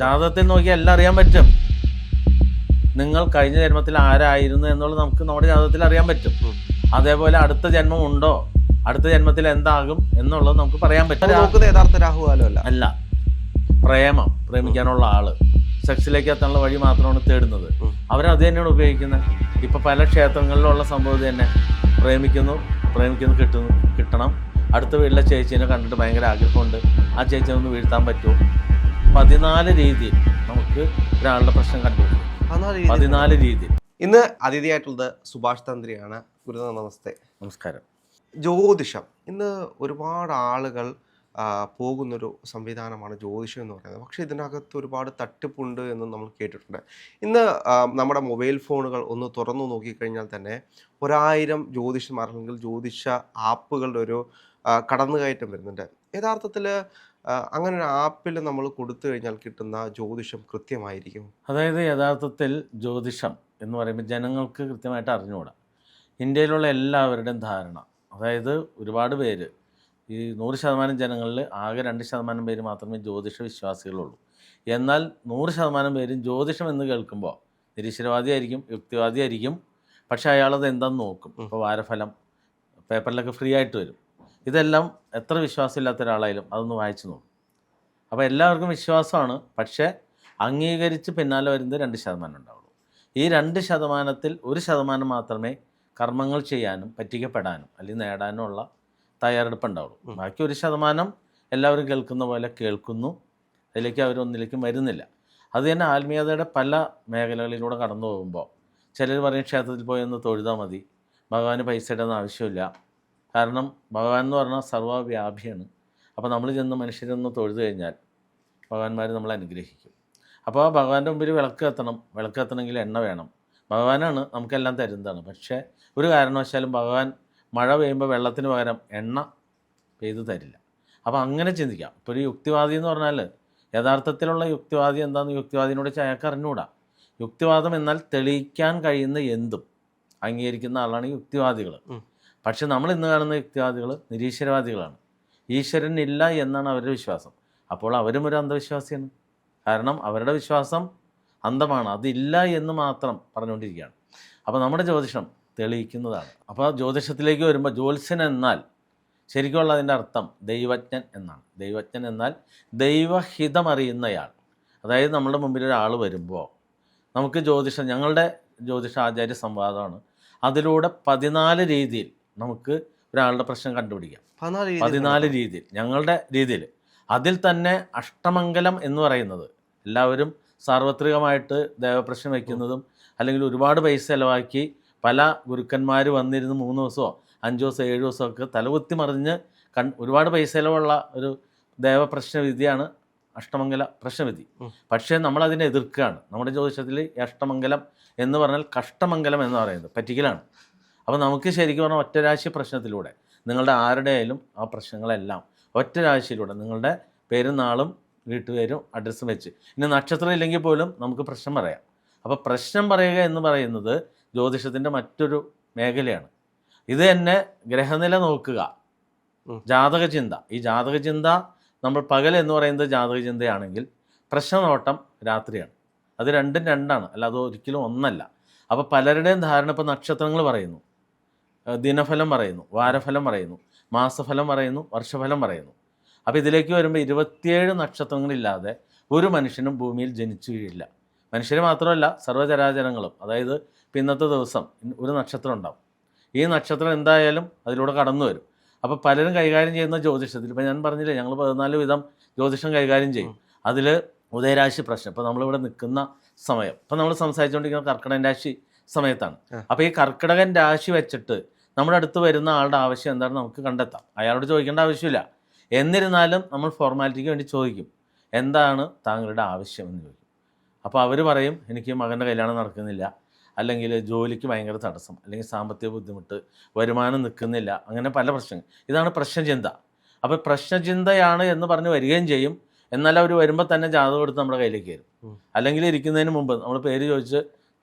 ജാതകത്തിൽ നോക്കിയാൽ എല്ലാം അറിയാൻ പറ്റും. നിങ്ങൾ കഴിഞ്ഞ ജന്മത്തിൽ ആരായിരുന്നു എന്നുള്ളത് നമുക്ക് നമ്മുടെ ജാതകത്തിൽ അറിയാൻ പറ്റും. അതേപോലെ അടുത്ത ജന്മം ഉണ്ടോ, അടുത്ത ജന്മത്തിൽ എന്താകും എന്നുള്ളത് നമുക്ക് പറയാൻ പറ്റും. യഥാർത്ഥ രാഹുകാലം അല്ല, പ്രേമിക്കാനുള്ള ആള് സെക്സിലേക്ക് എത്താനുള്ള വഴി മാത്രമാണ് തേടുന്നത്. അവരത് തന്നെയാണ് ഉപയോഗിക്കുന്നത്. ഇപ്പൊ പല ക്ഷേത്രങ്ങളിലുള്ള സംഭവം തന്നെ, പ്രേമിക്കുന്നു കിട്ടണം, അടുത്ത വീട്ടിലെ ചേച്ചീനെ കണ്ടിട്ട് ഭയങ്കര ആഗ്രഹമുണ്ട്, ആ ചേച്ചിനെ ഒന്ന് വീഴ്ത്താൻ പറ്റുമോ? 14 രീതിയിൽ നമുക്ക് ഒരാളുടെ പ്രശ്നം കണ്ടുപിടിക്കും. 14 രീതിയിൽ. ഇന്ന് അതിഥിയായിട്ടുള്ളത് സുഭാഷ് തന്ത്രിയാണ്. ഗുരുനാഥ നമസ്തേ. നമസ്കാരം. ജ്യോതിഷം ഇന്ന് ഒരുപാട് ആളുകൾ പോകുന്നൊരു സംവിധാനമാണ് ജ്യോതിഷം എന്ന് പറയുന്നത്. പക്ഷേ ഇതിനകത്ത് ഒരുപാട് തട്ടിപ്പുണ്ട് എന്ന് നമ്മൾ കേട്ടിട്ടുണ്ട്. ഇന്ന് നമ്മുടെ മൊബൈൽ ഫോണുകൾ ഒന്ന് തുറന്നു നോക്കിക്കഴിഞ്ഞാൽ തന്നെ 1000 ജ്യോതിഷന്മാർ അല്ലെങ്കിൽ ജ്യോതിഷ ആപ്പുകളുടെ ഒരു കടന്നുകയറ്റം വരുന്നുണ്ട്. യഥാർത്ഥത്തിൽ അങ്ങനെ ഒരു ആപ്പിൽ നമ്മൾ കൊടുത്തു കഴിഞ്ഞാൽ കിട്ടുന്ന ജ്യോതിഷം കൃത്യമായിരിക്കും? അതായത് യഥാർത്ഥത്തിൽ ജ്യോതിഷം എന്ന് പറയുമ്പോൾ ജനങ്ങൾക്ക് കൃത്യമായിട്ട് അറിഞ്ഞുകൂടാ. ഇന്ത്യയിലുള്ള എല്ലാവരുടെയും ധാരണ, അതായത് ഒരുപാട് പേര്, ഈ 100% ജനങ്ങളിൽ ആകെ 2% പേര് മാത്രമേ ജ്യോതിഷ വിശ്വാസികളുള്ളൂ. എന്നാൽ 100% പേരും ജ്യോതിഷം എന്ന് കേൾക്കുമ്പോൾ നിരീശ്വരവാദിയായിരിക്കും, യുക്തിവാദിയായിരിക്കും. പക്ഷേ അയാളത് എന്താണെന്ന് നോക്കും. ഇപ്പോൾ വാരഫലം പേപ്പറിലൊക്കെ ഫ്രീ ആയിട്ട് വരും. ഇതെല്ലാം എത്ര വിശ്വാസമില്ലാത്ത ഒരാളായാലും അതൊന്ന് വായിച്ചു നോക്കും. അപ്പോൾ എല്ലാവർക്കും വിശ്വാസമാണ്, പക്ഷേ അംഗീകരിച്ച് പിന്നാലെ വരുന്നത് 2% ഉണ്ടാവുള്ളൂ. ഈ 2%-ൽ 1% മാത്രമേ കർമ്മങ്ങൾ ചെയ്യാനും പറ്റിക്കപ്പെടാനും അല്ലെങ്കിൽ നേടാനും ഉള്ള തയ്യാറെടുപ്പ് ഉണ്ടാവുള്ളൂ. ബാക്കി 1% എല്ലാവരും കേൾക്കുന്ന പോലെ കേൾക്കുന്നു, അതിലേക്ക് അവരൊന്നിലേക്കും വരുന്നില്ല. അത് തന്നെ ആത്മീയതയുടെ പല മേഖലകളിലൂടെ കടന്നു പോകുമ്പോൾ ചിലർ പറയും ക്ഷേത്രത്തിൽ പോയി ഒന്ന് തൊഴുതാൽ മതി, ഭഗവാന് പൈസ ഇടുന്ന ആവശ്യമില്ല. കാരണം ഭഗവാൻ എന്ന് പറഞ്ഞാൽ സർവ്വവ്യാപിയാണ്. അപ്പോൾ നമ്മൾ ചെന്ന് മനുഷ്യരൊന്ന് തൊഴുതു കഴിഞ്ഞാൽ ഭഗവാന്മാർ നമ്മളെ അനുഗ്രഹിക്കും. അപ്പോൾ ഭഗവാന്റെ മുമ്പിൽ വിളക്ക് കത്തണമെങ്കിൽ എണ്ണ വേണം. ഭഗവാനാണ് നമുക്കെല്ലാം തരുന്നതാണ്. പക്ഷേ ഒരു കാരണവശാലും ഭഗവാൻ മഴ പെയ്യുമ്പോൾ വെള്ളത്തിന് പകരം എണ്ണ പെയ്തു തരില്ല. അപ്പോൾ അങ്ങനെ ചിന്തിക്കാം. ഇപ്പോൾ ഒരു യുക്തിവാദി എന്ന് പറഞ്ഞാൽ യഥാർത്ഥത്തിലുള്ള യുക്തിവാദി എന്താണെന്ന് യുക്തിവാദിനോട് അയാൾക്ക് അറിഞ്ഞുകൂടാ. യുക്തിവാദം എന്നാൽ തെളിയിക്കാൻ കഴിയുന്ന എന്തും അംഗീകരിക്കുന്ന ആളാണ് യുക്തിവാദികൾ. പക്ഷെ നമ്മൾ ഇന്ന് കാണുന്ന യുക്തിവാദികൾ നിരീശ്വരവാദികളാണ്. ഈശ്വരൻ ഇല്ല എന്നാണ് അവരുടെ വിശ്വാസം. അപ്പോൾ അവരും ഒരു അന്ധവിശ്വാസിയാണ്. കാരണം അവരുടെ വിശ്വാസം അന്ധമാണ്, അതില്ല എന്ന് മാത്രം പറഞ്ഞുകൊണ്ടിരിക്കുകയാണ്. അപ്പോൾ നമ്മുടെ ജ്യോതിഷം തെളിയിക്കുന്നതാണ്. അപ്പോൾ ജ്യോതിഷത്തിലേക്ക് വരുമ്പോൾ ജ്യോത്സ്യൻ എന്നാൽ ശരിക്കുള്ള അതിൻ്റെ അർത്ഥം ദൈവജ്ഞൻ എന്നാണ്. ദൈവജ്ഞൻ എന്നാൽ ദൈവഹിതമറിയുന്നയാൾ. അതായത് നമ്മുടെ മുമ്പിൽ ഒരാൾ വരുമ്പോൾ നമുക്ക് ഞങ്ങളുടെ ജ്യോതിഷ ആചാര്യ സംവാദമാണ്. അതിലൂടെ 14 രീതിയിൽ നമുക്ക് ഒരാളുടെ പ്രശ്നം കണ്ടുപിടിക്കാം. 14 രീതിയിൽ, ഞങ്ങളുടെ രീതിയിൽ. അതിൽ തന്നെ അഷ്ടമംഗലം എന്ന് പറയുന്നത് എല്ലാവരും സാർവത്രികമായിട്ട് ദേവപ്രശ്നം വയ്ക്കുന്നതും അല്ലെങ്കിൽ ഒരുപാട് പൈസ ചിലവാക്കി പല ഗുരുക്കന്മാർ വന്നിരുന്ന് 3 ദിവസമോ 5 ദിവസമോ 7 ദിവസമോ ഒക്കെ തലകുത്തി മറിഞ്ഞ് ഒരുപാട് പൈസ ചിലവുള്ള ഒരു ദേവപ്രശ്നവിധിയാണ് അഷ്ടമംഗല പ്രശ്നവിധി. പക്ഷേ നമ്മളതിനെ എതിർക്കുകയാണ്. നമ്മുടെ ജ്യോതിഷത്തിൽ അഷ്ടമംഗലം എന്ന് പറഞ്ഞാൽ കഷ്ടമംഗലം എന്ന് പറയുന്നത് പറ്റിക്കലാണ്. അപ്പോൾ നമുക്ക് ശരിക്കും പറഞ്ഞാൽ ഒറ്റരാശി പ്രശ്നത്തിലൂടെ നിങ്ങളുടെ ആരുടെ ആയാലും ആ പ്രശ്നങ്ങളെല്ലാം ഒറ്റരാശിയിലൂടെ നിങ്ങളുടെ പേരും നാളും വീട്ടുപേരും അഡ്രസ്സും വെച്ച്, ഇനി നക്ഷത്രം ഇല്ലെങ്കിൽ പോലും നമുക്ക് പ്രശ്നം പറയാം. അപ്പോൾ പ്രശ്നം പറയുക എന്ന് പറയുന്നത് ജ്യോതിഷത്തിൻ്റെ മറ്റൊരു മേഖലയാണ്. ഇത് തന്നെ ഗ്രഹനില നോക്കുക, ജാതകചിന്ത. ഈ ജാതകചിന്ത നമ്മൾ പകൽ എന്ന് പറയുന്നത് ജാതകചിന്തയാണെങ്കിൽ പ്രശ്നനോട്ടം രാത്രിയാണ്. അത് രണ്ടും രണ്ടാണ്, അല്ലാതെ ഒരിക്കലും ഒന്നല്ല. അപ്പോൾ പലരുടെയും ധാരണ, ഇപ്പോൾ നക്ഷത്രങ്ങൾ പറയുന്നു, ദിനഫലം പറയുന്നു, വാരഫലം പറയുന്നു, മാസഫലം പറയുന്നു, വർഷഫലം പറയുന്നു. അപ്പോൾ ഇതിലേക്ക് വരുമ്പോൾ 27 നക്ഷത്രങ്ങളില്ലാതെ ഒരു മനുഷ്യനും ഭൂമിയിൽ ജനിച്ചു വീഴില്ല. മനുഷ്യർ മാത്രമല്ല സർവ്വചരാചരങ്ങളും. അതായത് ഇപ്പം ഇന്നത്തെ ദിവസം ഒരു നക്ഷത്രം ഉണ്ടാവും. ഈ നക്ഷത്രം എന്തായാലും അതിലൂടെ കടന്നു വരും. അപ്പോൾ പലരും കൈകാര്യം ചെയ്യുന്ന ജ്യോതിഷത്തിൽ, ഇപ്പോൾ ഞാൻ പറഞ്ഞില്ലേ ഞങ്ങൾ 14 വിധം ജ്യോതിഷം കൈകാര്യം ചെയ്യും. അതിൽ ഉദയരാശി പ്രശ്നം, ഇപ്പോൾ നമ്മളിവിടെ നിൽക്കുന്ന സമയം, ഇപ്പം നമ്മൾ സംസാരിച്ചുകൊണ്ടിരിക്കുന്ന കർക്കിടകൻ രാശി സമയത്താണ്. അപ്പോൾ ഈ കർക്കിടകൻ രാശി വെച്ചിട്ട് നമ്മുടെ അടുത്ത് വരുന്ന ആളുടെ ആവശ്യം എന്താണെന്ന് നമുക്ക് കണ്ടെത്താം. അയാളോട് ചോദിക്കേണ്ട ആവശ്യമില്ല. എന്നിരുന്നാലും നമ്മൾ ഫോർമാലിറ്റിക്ക് വേണ്ടി ചോദിക്കും, എന്താണ് താങ്കളുടെ ആവശ്യം എന്ന് ചോദിക്കും. അപ്പോൾ അവർ പറയും, എനിക്ക് മകൻ്റെ കല്യാണം നടക്കുന്നില്ല, അല്ലെങ്കിൽ ജോലിക്ക് ഭയങ്കര തടസ്സം, അല്ലെങ്കിൽ സാമ്പത്തിക ബുദ്ധിമുട്ട്, വരുമാനം നിൽക്കുന്നില്ല, അങ്ങനെ പല പ്രശ്നങ്ങൾ. ഇതാണ് പ്രശ്നചിന്ത. അപ്പോൾ പ്രശ്നചിന്തയാണ് എന്ന് പറഞ്ഞ് വരികയും ചെയ്യും. എന്നാൽ അവർ വരുമ്പോൾ തന്നെ ജാതകം എടുത്ത് നമ്മുടെ കയ്യിലേക്ക് വരും. അല്ലെങ്കിൽ ഇരിക്കുന്നതിന് മുമ്പ് നമ്മൾ പേര് ചോദിച്ച്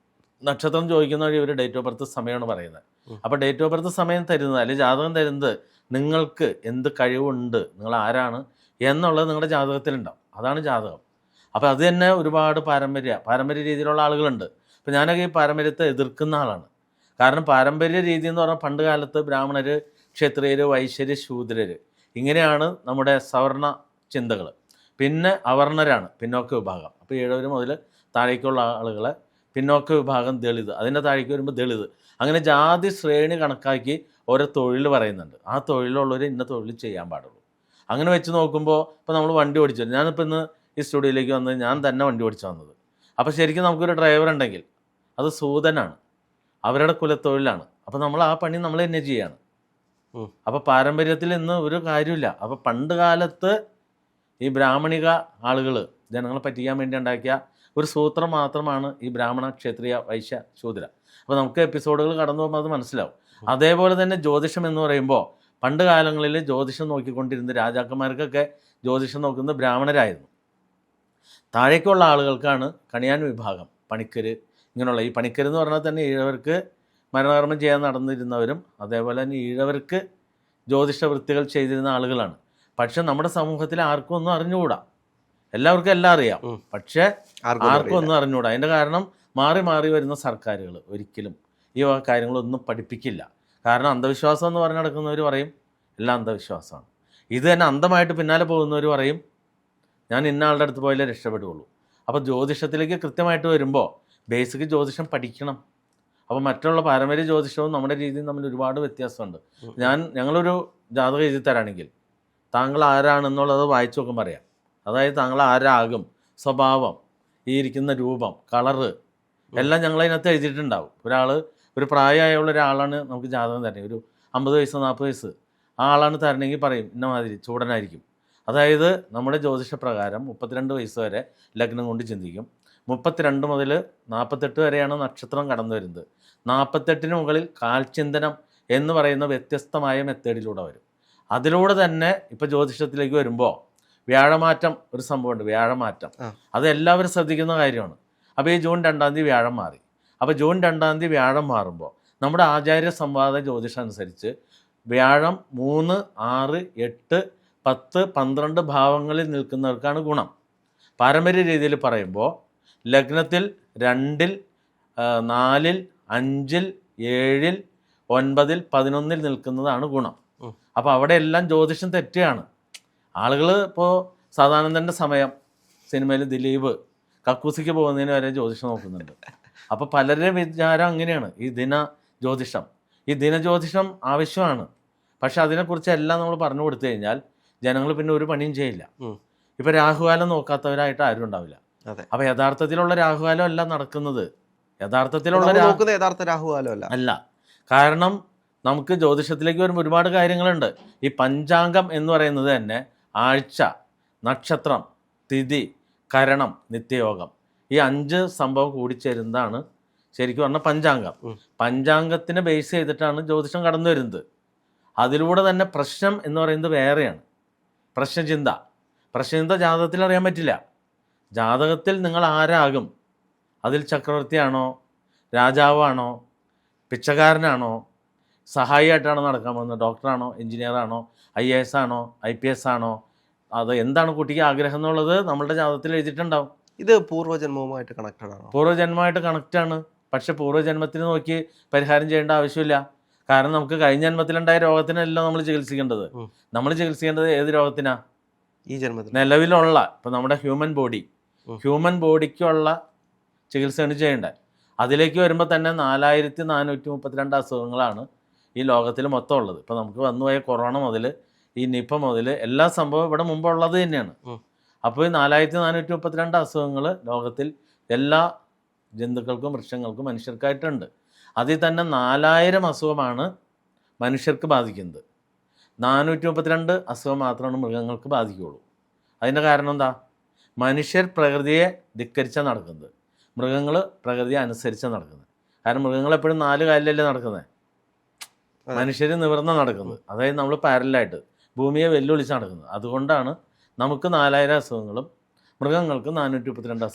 നക്ഷത്രം ചോദിക്കുന്ന വഴി ഇവർ ഡേറ്റ് ഓഫ് ബർത്ത് സമയമാണ് പറയുന്നത്. അപ്പോൾ ഡേറ്റ് ഓഫ് ബർത്ത് സമയം തരുന്നത് അല്ലെങ്കിൽ ജാതകം തരുന്നത് നിങ്ങൾക്ക് എന്ത് കഴിവുണ്ട്, നിങ്ങൾ ആരാണ് എന്നുള്ളത് നിങ്ങളുടെ ജാതകത്തിലുണ്ടാവും. അതാണ് ജാതകം. അപ്പോൾ അത് തന്നെ ഒരുപാട് പാരമ്പര്യ രീതിയിലുള്ള ആളുകളുണ്ട്. അപ്പോൾ ഞാനൊക്കെ ഈ പാരമ്പര്യത്തെ എതിർക്കുന്ന ആളാണ്. കാരണം പാരമ്പര്യ രീതി എന്ന് പറഞ്ഞാൽ പണ്ട് കാലത്ത് ബ്രാഹ്മണർ, ക്ഷത്രിയർ, വൈശ്യർ, ശൂദ്രർ, ഇങ്ങനെയാണ് നമ്മുടെ സവർണ ചിന്തകൾ. പിന്നെ അവർണരാണ് പിന്നോക്ക വിഭാഗം. അപ്പോൾ 7 മുതൽ താഴേക്കുള്ള ആളുകളെ പിന്നോക്ക വിഭാഗം ദളിത്, അതിൻ്റെ താഴേക്ക് വരുമ്പോൾ ദളിത്, അങ്ങനെ ജാതി ശ്രേണി കണക്കാക്കി ഓരോ തൊഴിൽ പറയുന്നുണ്ട്. ആ തൊഴിലുള്ളവർ ഇന്ന തൊഴിൽ ചെയ്യാൻ പാടുള്ളൂ. അങ്ങനെ വെച്ച് നോക്കുമ്പോൾ ഇപ്പോൾ നമ്മൾ വണ്ടി ഓടിച്ചു, ഞാനിപ്പോൾ ഇന്ന് ഈ സ്റ്റുഡിയോയിലേക്ക് വന്നത് ഞാൻ തന്നെ വണ്ടി ഓടിച്ചു വന്നത്. അപ്പോൾ ശരിക്കും നമുക്കൊരു ഡ്രൈവർ ഉണ്ടെങ്കിൽ അത് സൂതനാണ്, അവരുടെ കുലത്തൊഴിലാണ്. അപ്പോൾ നമ്മൾ ആ പണി നമ്മൾ തന്നെ ചെയ്യാണ്. അപ്പോൾ പാരമ്പര്യത്തിൽ ഇന്ന് ഒരു കാര്യമില്ല. അപ്പോൾ പണ്ട് കാലത്ത് ഈ ബ്രാഹ്മണിക ആളുകൾ ജനങ്ങളെ പറ്റിക്കാൻ വേണ്ടി ഉണ്ടാക്കിയ ഒരു സൂത്രം മാത്രമാണ് ഈ ബ്രാഹ്മണ, ക്ഷത്രിയ, വൈശ്യ, ശൂദ്ര. അപ്പോൾ നമുക്ക് എപ്പിസോഡുകൾ കടന്നു പോകുമ്പോൾ അത് മനസ്സിലാവും. അതേപോലെ തന്നെ ജ്യോതിഷം എന്ന് പറയുമ്പോൾ പണ്ട് കാലങ്ങളിൽ ജ്യോതിഷം നോക്കിക്കൊണ്ടിരുന്ന രാജാക്കന്മാർക്കൊക്കെ ജ്യോതിഷം നോക്കുന്നത് ബ്രാഹ്മണരായിരുന്നു. താഴേക്കുള്ള ആളുകൾക്കാണ് കണിയാൻ വിഭാഗം, പണിക്കർ, ഇങ്ങനെയുള്ള. ഈ പണിക്കർ എന്ന് പറഞ്ഞാൽ തന്നെ ഈഴവർക്ക് മരണകർമ്മം ചെയ്യാൻ നടന്നിരുന്നവരും അതേപോലെ തന്നെ ഈഴവർക്ക് ജ്യോതിഷ വൃത്തികൾ ചെയ്തിരുന്ന ആളുകളാണ്. പക്ഷെ നമ്മുടെ സമൂഹത്തിൽ ആർക്കും ഒന്നും അറിഞ്ഞുകൂടാ. എല്ലാവർക്കും എല്ലാം അറിയാം, പക്ഷേ ആർക്കും ഒന്നും അറിഞ്ഞുകൂടാ. അതിൻ്റെ കാരണം മാറി മാറി വരുന്ന സർക്കാരുകൾ ഒരിക്കലും ഈ കാര്യങ്ങളൊന്നും പഠിപ്പിക്കില്ല. കാരണം അന്ധവിശ്വാസം എന്ന് പറഞ്ഞ് നടക്കുന്നവർ പറയും എല്ലാം അന്ധവിശ്വാസമാണ്. ഇത് തന്നെ അന്ധമായിട്ട് പിന്നാലെ പോകുന്നവർ പറയും ഞാൻ ഇന്ന ആളുടെ അടുത്ത് പോയാലേ രക്ഷപ്പെടുകയുള്ളൂ. അപ്പോൾ ജ്യോതിഷത്തിലേക്ക് കൃത്യമായിട്ട് വരുമ്പോൾ ബേസിക് ജ്യോതിഷം പഠിക്കണം. അപ്പോൾ മറ്റുള്ള പാരമ്പര്യ ജ്യോതിഷവും നമ്മുടെ രീതിയും തമ്മിൽ ഒരുപാട് വ്യത്യാസമുണ്ട്. ഞങ്ങളൊരു ജാതകം എഴുതി തരാണെങ്കിൽ താങ്കൾ ആരാണെന്നുള്ളത് വായിച്ചു നോക്കുമ്പോൾ അറിയാം. അതായത് താങ്കൾ ആരാകും, സ്വഭാവം, ഈ ഇരിക്കുന്ന രൂപം, കളറ് എല്ലാം ഞങ്ങളതിനകത്ത് എഴുതിയിട്ടുണ്ടാവും. ഒരു പ്രായമായുള്ള ഒരാളാണ് നമുക്ക് ജാതകം തരണേ, ഒരു 50 വയസ്സ് 40 വയസ്സ് ആ ആളാണ് തരണമെങ്കിൽ പറയും ഇന്ന മാതിരി ചൂടനായിരിക്കും. അതായത് നമ്മുടെ ജ്യോതിഷപ്രകാരം 32 വയസ്സ് വരെ ലഗ്നം കൊണ്ട് ചിന്തിക്കും. 32 മുതൽ 48 വരെയാണ് നക്ഷത്രം കടന്നു വരുന്നത്. 48-ന് മുകളിൽ കാൽചിന്തനം എന്ന് പറയുന്ന വ്യത്യസ്തമായ മെത്തേഡിലൂടെ വരും. അതിലൂടെ തന്നെ ഇപ്പോൾ ജ്യോതിഷത്തിലേക്ക് വരുമ്പോൾ വ്യാഴമാറ്റം ഒരു സംഭവമുണ്ട്. വ്യാഴമാറ്റം അത് എല്ലാവരും ശ്രദ്ധിക്കുന്ന കാര്യമാണ്. അപ്പോൾ ഈ ജൂൺ 2-ാം തീയതി വ്യാഴം മാറി. അപ്പോൾ ജൂൺ 2-ാം തീയതി വ്യാഴം മാറുമ്പോൾ നമ്മുടെ ആചാര്യ സംവാദ ജ്യോതിഷം അനുസരിച്ച് വ്യാഴം 3, 6, 8, 10, 12 ഭാവങ്ങളിൽ നിൽക്കുന്നവർക്കാണ് ഗുണം. പാരമ്പര്യ രീതിയിൽ പറയുമ്പോൾ ലഗ്നത്തിൽ 2-ൽ, 4-ൽ, 5-ൽ, 7-ൽ, 9-ൽ, 11-ൽ നിൽക്കുന്നതാണ് ഗുണം. അപ്പോൾ അവിടെ എല്ലാം ജ്യോതിഷം തെറ്റുകയാണ്. ആളുകൾ ഇപ്പോൾ സദാനന്ദൻ്റെ സമയം സിനിമയിൽ ദിലീപ് കക്കൂസിക്ക് പോകുന്നതിന് വരെ ജ്യോതിഷം നോക്കുന്നുണ്ട്. അപ്പോൾ പലരുടെ വിചാരം അങ്ങനെയാണ്. ഈ ദിനജ്യോതിഷം ആവശ്യമാണ്. പക്ഷെ അതിനെക്കുറിച്ച് എല്ലാം നമ്മൾ പറഞ്ഞു കൊടുത്തു കഴിഞ്ഞാൽ ജനങ്ങൾ പിന്നെ ഒരു പണിയും ചെയ്യില്ല. ഇപ്പോൾ രാഹുകാലം നോക്കാത്തവരായിട്ട് ആരും ഉണ്ടാവില്ല. അപ്പോൾ യഥാർത്ഥത്തിലുള്ള രാഹുകാലം അല്ല നടക്കുന്നത്. യഥാർത്ഥ രാഹുകാലം അല്ല. കാരണം നമുക്ക് ജ്യോതിഷത്തിലേക്ക് വരുമ്പോൾ ഒരുപാട് കാര്യങ്ങളുണ്ട്. ഈ പഞ്ചാംഗം എന്ന് പറയുന്നത് തന്നെ ആഴ്ച, നക്ഷത്രം, തിഥി, കരണം, നിത്യയോഗം, ഈ 5 സംഭവം കൂടിച്ചേരുന്നതാണ് ശരിക്കും പറഞ്ഞാൽ പഞ്ചാംഗം. പഞ്ചാംഗത്തിനെ ബേസ് ചെയ്തിട്ടാണ് ജ്യോതിഷം കടന്നു വരുന്നത്. അതിലൂടെ തന്നെ പ്രശ്നം എന്ന് പറയുന്നത് വേറെയാണ്. പ്രശ്നചിന്ത ജാതകത്തിൽ അറിയാൻ പറ്റില്ല. ജാതകത്തിൽ നിങ്ങൾ ആരാകും, അതിൽ ചക്രവർത്തിയാണോ, രാജാവാണോ, പിച്ചക്കാരനാണോ, സഹായിയായിട്ടാണോ നടക്കാൻ പോകുന്നത്, ഡോക്ടറാണോ, എഞ്ചിനീയറാണോ, IAS ആണോ, IPS ആണോ, അത് എന്താണ് കുട്ടിക്ക് ആഗ്രഹം എന്നുള്ളത് നമ്മളുടെ ജാതകത്തിൽ എഴുതിയിട്ടുണ്ടാവും. ഇത് പൂർവ്വജന്മവുമായിട്ട് കണക്റ്റഡ് ആണോ? പൂർവ്വജന്മമായിട്ട് കണക്റ്റാണ്. പക്ഷെ പൂർവ്വജന്മത്തിന് നോക്കി പരിഹാരം ചെയ്യേണ്ട ആവശ്യമില്ല. കാരണം നമുക്ക് കഴിഞ്ഞ ജന്മത്തിലുണ്ടായ രോഗത്തിനല്ല നമ്മൾ ചികിത്സിക്കേണ്ടത്. നമ്മൾ ചികിത്സിക്കേണ്ടത് ഏത് രോഗത്തിനാ? ഈ ജന്മത്തിൽ നിലവിലുള്ള ഇപ്പം നമ്മുടെ ഹ്യൂമൻ ബോഡിക്കുള്ള ചികിത്സയാണ് ചെയ്യേണ്ടത്. അതിലേക്ക് വരുമ്പോൾ തന്നെ 4432 അസുഖങ്ങളാണ് ഈ ലോകത്തിൽ മൊത്തം ഉള്ളത്. ഇപ്പോൾ നമുക്ക് വന്നുപോയ കൊറോണ മുതൽ ഈ നിപ്പ മുതൽ എല്ലാ സംഭവം ഇവിടെ മുമ്പുള്ളത് തന്നെയാണ്. അപ്പോൾ ഈ 4432 അസുഖങ്ങൾ ലോകത്തിൽ എല്ലാ ജന്തുക്കൾക്കും വൃക്ഷങ്ങൾക്കും മനുഷ്യർക്കായിട്ടുണ്ട്. അതിൽ തന്നെ 4000 അസുഖമാണ് മനുഷ്യർക്ക് ബാധിക്കുന്നത്. 432 അസുഖം മാത്രമാണ് മൃഗങ്ങൾക്ക് ബാധിക്കുകയുള്ളൂ. അതിൻ്റെ കാരണം എന്താ? മനുഷ്യർ പ്രകൃതിയെ ധിക്കരിച്ചാണ് നടക്കുന്നത്, മൃഗങ്ങൾ പ്രകൃതിയെ അനുസരിച്ചാണ് നടക്കുന്നത്. കാരണം മൃഗങ്ങൾ എപ്പോഴും 4 കാലിലല്ലേ നടക്കുന്നത്, മനുഷ്യർ നിവർന്ന നടക്കുന്നത്. അതായത് നമ്മൾ പാരലായിട്ട് ഭൂമിയെ വെല്ലുവിളിച്ച് നടക്കുന്നത്. അതുകൊണ്ടാണ് നമുക്ക് 4000 അസുഖങ്ങളും മൃഗങ്ങൾക്ക് 432 അസുഖം.